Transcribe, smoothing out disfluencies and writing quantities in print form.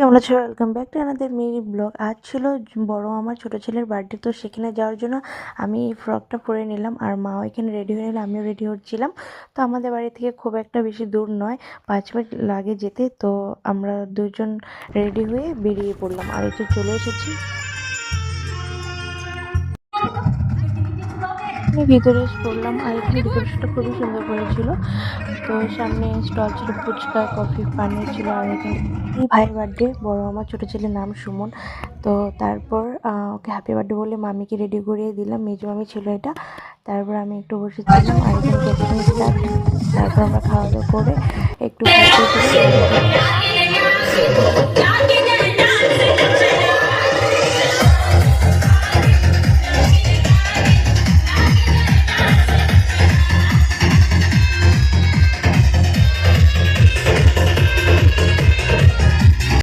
কেমন আছো? Welcome back to another mini blog. আজ ছিল বড় আমার ছোট ছেলের বার্থডে, তো সেখানে যাওয়ার জন্য আমি এই ফ্রকটা পরে নিলাম আর মাও এখানে রেডি হয়ে নিল, আমিও রেডি হচ্ছিলাম। তো আমাদের বাড়ি থেকে খুব একটা বেশি দূর নয়, 5 মিনিট লাগে যেতে। তো আমরা দুজন রেডি হয়ে বেরিয়ে পড়লাম আর এই তো চলে এসেছি। আমি ভিতরে এসে পড়লাম আর এখানে ডেকোরেশনটা খুবই সুন্দর করেছিল। তো সামনে স্টল ছিল ফুচকা, কফি, পানীয় ছিল। আর এখানে এই ভাইয়ের বার্থডে, বড় আমার ছোট ছেলের নাম সুমন। তো তারপর ওকে হ্যাপি বার্থডে বলে মামিকে রেডি করিয়ে দিলাম, মেজো মামি ছিল এটা। তারপর আমি একটু বসেছিলাম আর এখানে কেক কাটিং স্টার্ট। তারপর আমরা খাওয়া দাওয়া করে একটু ঘুরতে চলে